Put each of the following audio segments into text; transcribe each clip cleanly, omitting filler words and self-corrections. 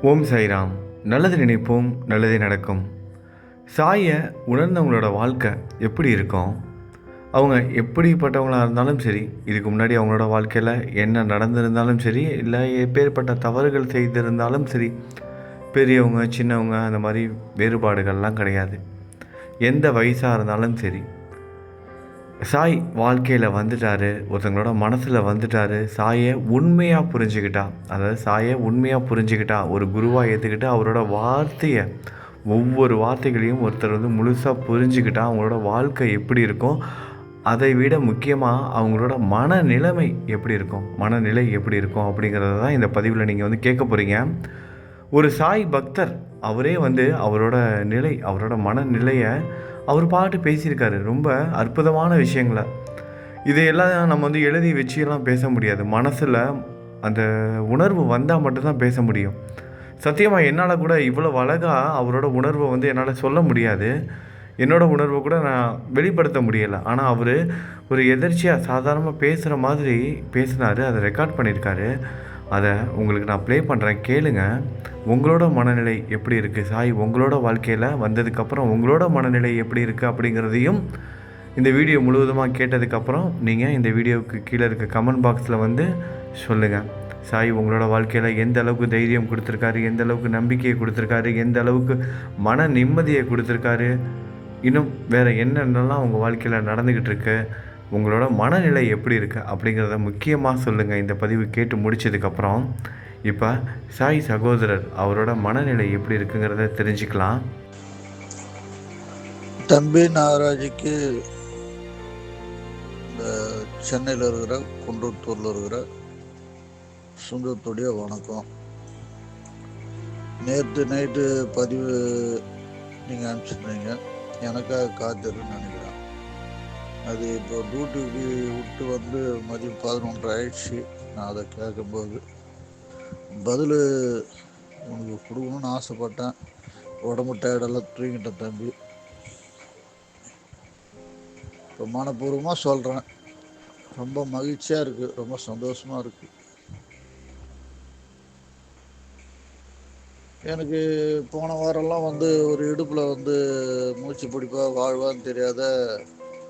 ஓம் சாய்ராம். நல்லது நினைப்போம், நல்லதே நடக்கும். சாயை உணர்ந்தவங்களோட வாழ்க்கை எப்படி இருக்கும்? அவங்க எப்படிப்பட்டவங்களாக இருந்தாலும் சரி, இதுக்கு முன்னாடி அவங்களோட வாழ்க்கையில் என்ன நடந்திருந்தாலும் சரி, இல்லை எப்பேற்பட்ட தவறுகள் செய்திருந்தாலும் சரி, பெரியவங்க சின்னவங்க அந்த மாதிரி வேறுபாடுகள்லாம் கிடையாது. எந்த வயசாக இருந்தாலும் சரி, சாய் வாழ்க்கையில் வந்துட்டார், ஒருத்தங்களோட மனசில் வந்துட்டார், சாயை உண்மையாக புரிஞ்சுக்கிட்டா, அதாவது சாயை உண்மையாக புரிஞ்சுக்கிட்டா, ஒரு குருவாக ஏற்றுக்கிட்டு அவரோட வார்த்தையை, ஒவ்வொரு வார்த்தைகளையும் ஒருத்தர் முழுசாக புரிஞ்சுக்கிட்டா அவங்களோட வாழ்க்கை எப்படி இருக்கும், அதை விட முக்கியமாக அவங்களோட மனநிலைமை எப்படி இருக்கும், மனநிலை எப்படி இருக்கும் அப்படிங்கிறத தான் இந்த பதிவில் நீங்கள் கேட்க போகிறீங்க. ஒரு சாய் பக்தர் அவரே அவரோட நிலை, அவரோட மனநிலையை அவர் பாட்டு பேசியிருக்காரு. ரொம்ப அற்புதமான விஷயங்களை. இதையெல்லாம் நம்ம எழுதி வச்சியெல்லாம் பேச முடியாது. மனசில் அந்த உணர்வு வந்தால் மட்டும்தான் பேச முடியும். சத்தியமாக என்னால் கூட இவ்வளோ அழகாக அவரோட உணர்வை என்னால் சொல்ல முடியாது. என்னோடய உணர்வை கூட நான் வெளிப்படுத்த முடியலை. ஆனால் அவர் ஒரு எதர்ச்சியாக சாதாரணமாக பேசுகிற மாதிரி பேசினார். அதை ரெக்கார்ட் பண்ணியிருக்காரு. அதை உங்களுக்கு நான் ப்ளே பண்ணுறேன், கேளுங்க. உங்களோட மனநிலை எப்படி இருக்குது, சாய் உங்களோட வாழ்க்கையில் வந்ததுக்கப்புறம் உங்களோட மனநிலை எப்படி இருக்குது அப்படிங்கிறதையும் இந்த வீடியோ முழுவதுமாக கேட்டதுக்கப்புறம் நீங்கள் இந்த வீடியோவுக்கு கீழே இருக்க கமெண்ட் பாக்ஸில் சொல்லுங்கள். சாய் உங்களோட வாழ்க்கையில் எந்த அளவுக்கு தைரியம் கொடுத்துருக்காரு, எந்த அளவுக்கு நம்பிக்கையை கொடுத்துருக்காரு, எந்த அளவுக்கு மன நிம்மதியை கொடுத்துருக்காரு, இன்னும் வேறு என்னென்னலாம் உங்கள் வாழ்க்கையில் நடந்துக்கிட்டு இருக்கு, உங்களோட மனநிலை எப்படி இருக்குது அப்படிங்கிறத முக்கியமாக சொல்லுங்கள். இந்த பதிவு கேட்டு முடித்ததுக்கப்புறம் இப்போ சாய் சகோதரர் அவரோட மனநிலை எப்படி இருக்குங்கிறத தெரிஞ்சுக்கலாம். தம்பி நாகராஜுக்கு இந்த சென்னையில் இருக்கிற குன்றத்தூரில் இருக்கிற சொந்தத்துடைய வணக்கம். நேற்று நைட்டு பதிவு நீங்கள் அனுப்பிச்சிருந்தீங்க, எனக்காக காத்திருன்னு நினைக்கிறேன். அது இப்போ டியூட்டிக்கு விட்டு மதியம் 11:30 ஆயிடுச்சு. நான் அதை கேட்கும்போது பதில் உனக்கு கொடுக்கணும்னு ஆசைப்பட்டேன். உடம்பு டயர்டெல்லாம் தூங்கிட்டேன் தம்பி. இப்போ மனப்பூர்வமாக சொல்கிறேன், ரொம்ப மகிழ்ச்சியாக இருக்குது, ரொம்ப சந்தோஷமாக இருக்குது. எனக்கு போன வாரம்லாம் ஒரு இடுப்பில் மூச்சு பிடிப்பா வாழ்வான்னு தெரியாத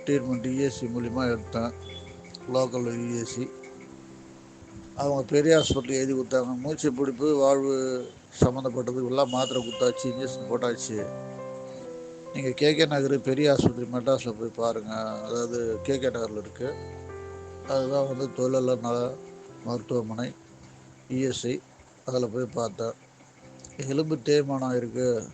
ட்ரீட்மெண்ட் இஎஸ்சி மூலிமா எடுத்தேன். லோக்கல் இஎஸ்சி அவங்க பெரிய ஹாஸ்பிட்டல் எழுதி கொடுத்தாங்க. மூச்சு பிடிப்பு வாழ்வு சம்மந்தப்பட்டதுக்கெல்லாம் மாத்திரை கொடுத்தாச்சு, இன்ஜெக்ஷன் போட்டாச்சு. நீங்கள் கேகே நகர் பெரிய ஆஸ்பத்திரி மெட்ராஸில் போய் பாருங்கள். அதாவது கேகே நகரில் இருக்குது. அதுதான் தொழிலாளர் நல மருத்துவமனை இஎஸ்ஐ. அதில் போய் பார்த்தேன். எலும்பு தேய்மானம் இருக்குது,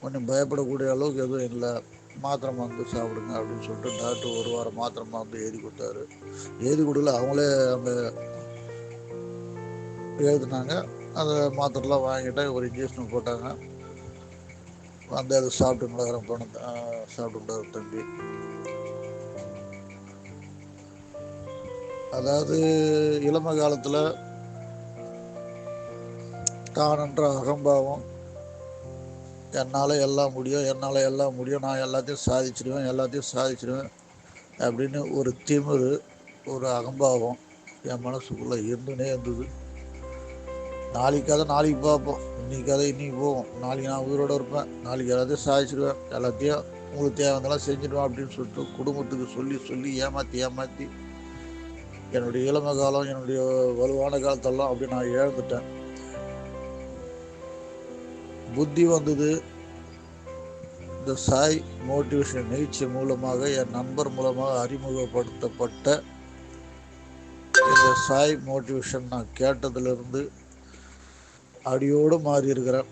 கொஞ்சம் பயப்படக்கூடிய அளவுக்கு எதுவும் இல்லை, மாத்திரை மருந்து சாப்பிடுங்க அப்படின்னு சொல்லிட்டு டாக்டர் ஒரு வாரம் மாத்திரை மருந்து எழுதி கொடுத்தாரு. எழுதி கொடுக்கல, அவங்களே அங்கே எழுதுனாங்க. அந்த மாத்திரைலாம் வாங்கிட்டேன். ஒரு இன்ஜெக்ஷன் போட்டாங்க. அதை சாப்பிட்டு பணத்தை சாப்பிட்டுட்டார் தம்பி. அதாவது இளம காலத்தில் தானென்ற அகம்பாவம், என்னால் எல்லாம் முடியும், நான் எல்லாத்தையும் சாதிச்சிடுவேன் அப்படின்னு ஒரு திமிரு, ஒரு அகம்பாவம் என் மனசுக்குள்ளே இருந்துனே இருந்தது. நாளைக்கு பார்ப்போம், இன்னைக்கு கதை இன்னைக்கு போவோம், நாளைக்கு நான் உயிரோடு இருப்பேன், நாளைக்கு எல்லாத்தையும் சாதிச்சிடுவேன், எல்லாத்தையும் உங்களுக்கு தேவையானதெல்லாம் செஞ்சிடுவேன் அப்படின்னு சொல்லிட்டு குடும்பத்துக்கு சொல்லி ஏமாற்றி என்னுடைய இளம காலம், என்னுடைய வலுவான காலத்தெல்லாம் அப்படி நான் இழந்துட்டேன். புத்தி வந்தது இந்த சாய் மோட்டிவேஷன் நிகழ்ச்சி மூலமாக, என் நண்பர் மூலமாக அறிமுகப்படுத்தப்பட்ட இந்த சாய் மோட்டிவேஷன் நான் கேட்டதிலிருந்து அடியோடு மாறி இருக்கிறேன்.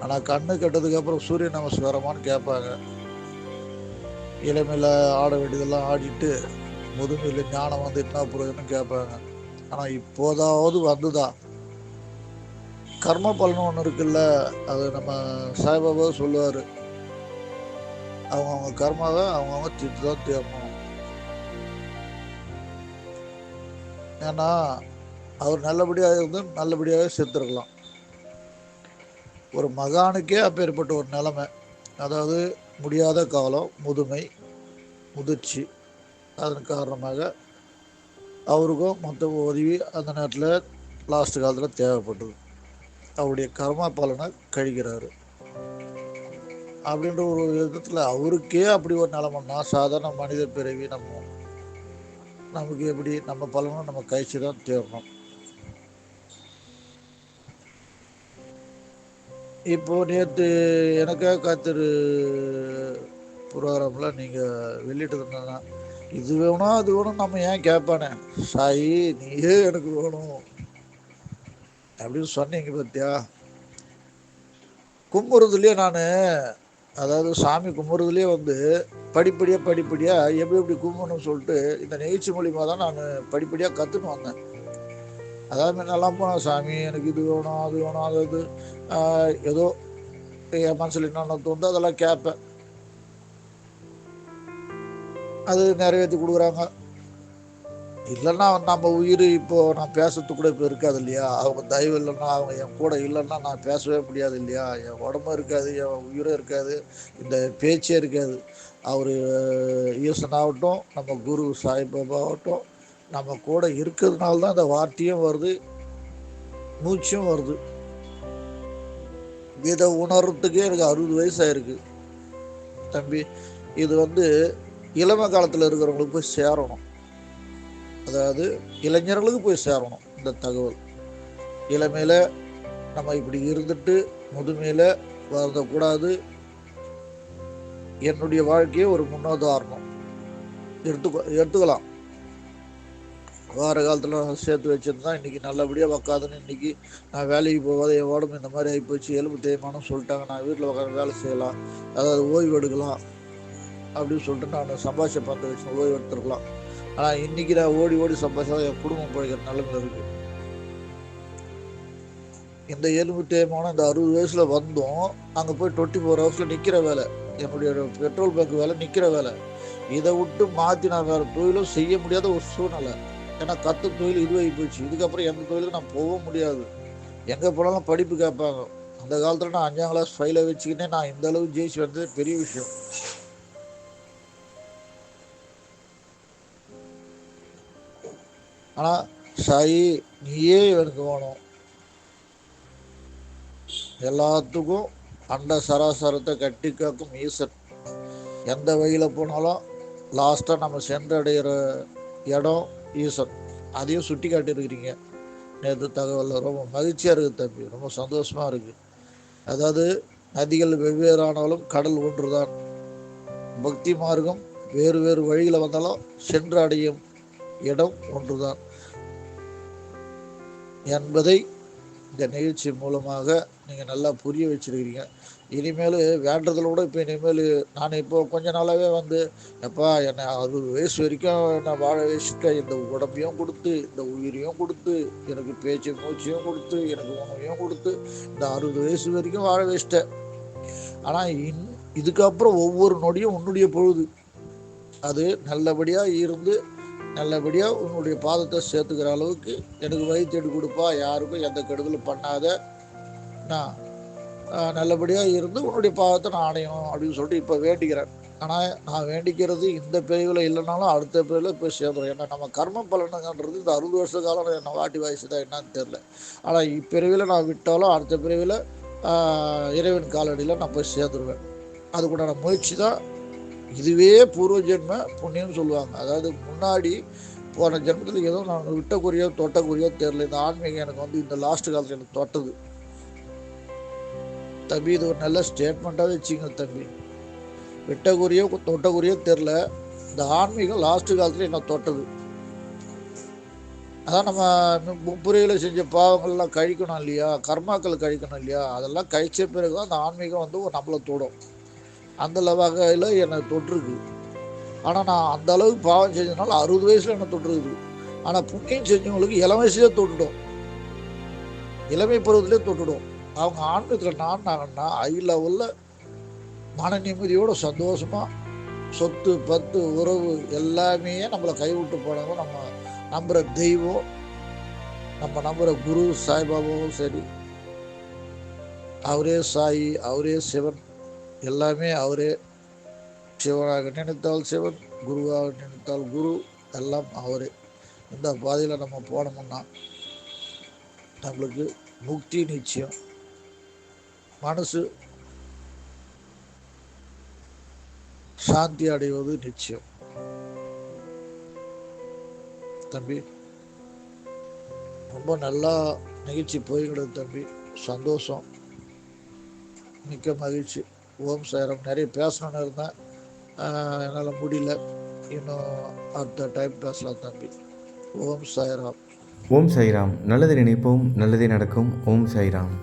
ஆனால் கண்ணு கெட்டதுக்கப்புறம் சூரிய நமஸ்காரமானு கேட்பாங்க. இளமையில் ஆட வேண்டியதெல்லாம் ஆடிட்டு முதுமையில் ஞானம் என்ன புரியுதுன்னு கேட்பாங்க. ஆனால் இப்போதாவது வந்துதான் கர்ம பலன் ஒன்று இருக்குல்ல, அது நம்ம சாய்பாபா சொல்லுவார், அவங்க கர்மாவை அவங்க தீர்த்து தான் தேரணும். ஏன்னா அவர் நல்லபடியாக இருந்து நல்லபடியாகவே செத்துருக்கலாம். ஒரு மகானுக்கே அப்பேற்பட்ட ஒரு நிலைமை, அதாவது முடியாத காலம், முதிர்ச்சி, அதன் காரணமாக அவருக்கும் மற்ற உதவி அந்த நேரத்தில் லாஸ்ட் காலத்தில் தேவைப்பட்டது. அவருடைய கர்மா பலனை கழிக்கிறாரு. அப்படின்ற ஒரு விதத்தில் அவருக்கே அப்படி ஒரு நிலமன்னா சாதாரண மனித பிறவி நமக்கு எப்படி நம்ம பலனும் நம்ம கழிச்சு தான் தேரணும். இப்போ நேற்று எனக்காக காத்திரு ப்ரோக்ராமில் நீங்கள் வெளியிட்டதுன்னா இது வேணும் அது வேணும் நம்ம ஏன் கேட்பானே, சாயி நீயே எனக்கு வேணும் அப்படின்னு சொன்னீங்க பார்த்தியா. கும்புறதுலேயே நான், அதாவது சாமி கும்புறதுலேயே வந்து படிப்படியாக எப்படி கும்பிடணும்னு சொல்லிட்டு இந்த நிகழ்ச்சி மூலிமா தான் நான் படிப்படியாக கற்றுன்னு வந்தேன். அதாவது முன்னெல்லாம் போனேன், சாமி எனக்கு இது வேணும் அது வேணும் அதாவது ஏதோ என் மனசில் என்னென்ன தோணுதோ அதெல்லாம் கேட்பேன். அது நிறைவேற்றி கொடுக்குறாங்க. இல்லைன்னா நம்ம உயிர் இப்போது நான் பேசுறதுக்கு கூட இப்போ இருக்காது இல்லையா. அவங்க தயவு இல்லைன்னா, அவங்க என் கூட இல்லைன்னா நான் பேசவே முடியாது இல்லையா. என் உடம்பும் இருக்காது, என் உயிரும் இருக்காது, இந்த பேச்சே இருக்காது. அவர் ஈசன் ஆகட்டும், நம்ம குரு சாய்பாபா ஆகட்டும், நம்ம கூட இருக்கிறதுனால தான் இந்த வார்த்தையும் வருது, மூச்சும் வருது. இதை உணர்றதுக்கே எனக்கு 60 வயசாயிருக்கு தம்பி. இது வந்து இளம காலத்தில் இருக்கிறவங்களுக்கு போய் சேரணும். அதாவது இளைஞர்களுக்கு போய் சேரணும் இந்த தகவல். இளமையில் நம்ம இப்படி இருந்துட்டு முதுமையில் வருதக்கூடாது. என்னுடைய வாழ்க்கையை ஒரு முன்னுதாரணம் எடுத்துக்கலாம். வார காலத்தில் நான் சேர்த்து வச்சுருந்தா இன்றைக்கி நல்லபடியாக உக்காதுன்னு இன்றைக்கி நான் வேலைக்கு போகாத என் உடம்பு இந்த மாதிரி ஆகிப்போச்சு, எலும்பு தேய்மானம் சொல்லிட்டாங்க, நான் வீட்டில் உட்காந்து வேலை செய்யலாம், அதாவது ஓய்வு எடுக்கலாம் அப்படின்னு சொல்லிட்டு நான் சம்பாஷை பார்த்து வச்சு ஓய்வு எடுத்துருக்கலாம். ஆனால் இன்றைக்கி நான் ஓடி சம்பாஷம் என் குடும்பம் பிழைக்கிற நிலைமையில் இருக்குது. இந்த எலும்பு தேய்மானம் இந்த 60 வயசில் வந்தோம், அங்கே போய் 24 ஹவர்ஸில் நிற்கிற வேலை, என்னுடைய பெட்ரோல் பங்க் வேலை நிற்கிற வேலை. இதை விட்டு மாற்றி நான் வேறு தொழிலும் செய்ய முடியாத ஒரு சூழ்நிலை. ஏன்னா தொழில் இதுவாகி போச்சு. இதுக்கப்புறம் எந்த தொழிலுக்கு நான் போக முடியாது. எங்கே போனாலும் படிப்பு கேட்பாங்க. அந்த காலத்தில் நான் 5ஆம் கிளாஸ் ஃபைலை வச்சுக்கிட்டே நான் இந்த அளவு ஜெயிச்சு வந்தது பெரிய விஷயம். ஆனால் சாயி நீயே எனக்கு வேணும், எல்லாத்துக்கும் அண்ட சராசரத்தை கட்டி காக்கும் ஈசன். எந்த வழியில் போனாலும் லாஸ்ட்டாக நம்ம சென்றடைகிற இடம் ஈசன். அதையும் சுட்டி காட்டியிருக்கிறீங்க நேற்று தகவலில். ரொம்ப மகிழ்ச்சியாக இருக்குது தம்பி, ரொம்ப சந்தோஷமாக இருக்குது. அதாவது நதிகள் வெவ்வேறானாலும் கடல் ஒன்று தான். பக்தி மார்க்கம் வேறு வழியில் வந்தாலும் சென்று அடையும் இடம் ஒன்று தான் என்பதை இந்த நிகழ்ச்சி மூலமாக நீங்கள் நல்லா புரிய வச்சுருக்கிறீங்க. இனிமேல் வேண்டதோட இப்போ இனிமேல் நான் இப்போ கொஞ்ச நாளாகவே வந்து எப்பா என்னை 60 வயசு வரைக்கும் என்னை வாழ வச்சுட்டு இந்த உடம்பையும் கொடுத்து இந்த உயிரையும் கொடுத்து எனக்கு பேச்சு மூச்சையும் கொடுத்து எனக்கு உணவையும் கொடுத்து இந்த 60 வயசு வரைக்கும் வாழ வச்சிட்டேன். ஆனால் இதுக்கப்புறம் ஒவ்வொரு நொடியும் உன்னுடைய பொழுது, அது நல்லபடியாக இருந்து நல்லபடியாக உன்னுடைய பாதத்தை சேர்த்துக்கிற அளவுக்கு எனக்கு வழி தேடி கொடுப்பா. யாருக்கும் எந்த கெடுதலும் பண்ணாத, நான் நல்லபடியாக இருந்து உன்னுடைய பாதத்தை நான் அடையணும் அப்படின்னு சொல்லிட்டு இப்போ வேண்டிக்கிறேன். ஆனால் நான் வேண்டிக்கிறது இந்த பிரிவில் இல்லைனாலும் அடுத்த பிரிவில் போய் சேர்ந்துடும். ஏன்னா நம்ம கர்ம பலனுங்கன்றது இந்த 60 வருஷ காலம் என்னை வாட்டி வாய்ச்சி தான் என்னன்னு தெரில. ஆனால் இப்பிரிவில் நான் விட்டாலும் அடுத்த பிரிவில் இறைவன் காலடியில் நான் போய் சேர்ந்துருவேன். அதுக்குண்டான முயற்சி தான். இதுவே பூர்வ ஜென்ம புண்ணியம்னு சொல்லுவாங்க. அதாவது முன்னாடி போன ஜென்மத்தில் ஏதோ நான் விட்டக்குறியோ தொட்டக்குறியோ தெரில, இந்த ஆன்மீகம் எனக்கு வந்து இந்த லாஸ்ட் காலத்தில் எனக்கு தொட்டது தம்பி. இது ஒரு நல்ல ஸ்டேட்மெண்ட்டாக வச்சுங்க தம்பி. விட்டக்குறியோ தொட்டக்குறியோ தெரில, இந்த ஆன்மீகம் லாஸ்ட் காலத்தில் என்ன தொட்டது. அதான் நம்ம முப்புரையில் செஞ்ச பாவங்கள்லாம் கழிக்கணும் இல்லையா, கர்மாக்கள் கழிக்கணும் இல்லையா, அதெல்லாம் கழிச்ச பிறகு தான் அந்த ஆன்மீகம் வந்து நம்மளை தொடும். அந்த வகையில் என்னை தொற்றுருக்கு. ஆனால் நான் அந்த அளவுக்கு பாவம் செஞ்சதுனால 60 வயசில் என்னை தொற்றுருக்குது. ஆனால் புண்ணியம் செஞ்சவங்களுக்கு இளம் வயசுலேயே தொட்டுடும், இளமை பருவத்திலே தொட்டுடும். அவங்க ஆன்மீகத்தில் நான்னாங்கன்னா ஹை லெவலில் மன நிம்மதியோடு சந்தோஷமாக சொத்து பத்து உறவு எல்லாமே நம்மளை கைவிட்டு போனவங்க, நம்ம நம்புகிற தெய்வம், நம்ம நம்புகிற குரு சாய்பாபாவும் சரி, அவரே சாயி, அவரே சிவன், எல்லாமே அவரே. சிவனாக நினைத்தால் சிவன், குருவாக நினைத்தால் குரு, எல்லாம் அவரே. இந்த பாதையில் நம்ம போனோம்னா நம்மளுக்கு முக்தி நிச்சயம். மனசு சாந்தி அடைவது நிச்சயம். தம்பி, ரொம்ப நல்லா நிகழ்ச்சி போய்கிடுது தம்பி. சந்தோஷம், மிக்க மகிழ்ச்சி. ஓம் சாய்ராம். நிறைய பேசணும்னு இருந்தேன், என்னால் முடியல. இன்னும் அடுத்த டைம் பேசலாம் தம்பி. ஓம் சாய்ராம். ஓம் சாய்ராம். நல்லது நினைப்போம், நல்லதே நடக்கும். ஓம் சாய்ராம்.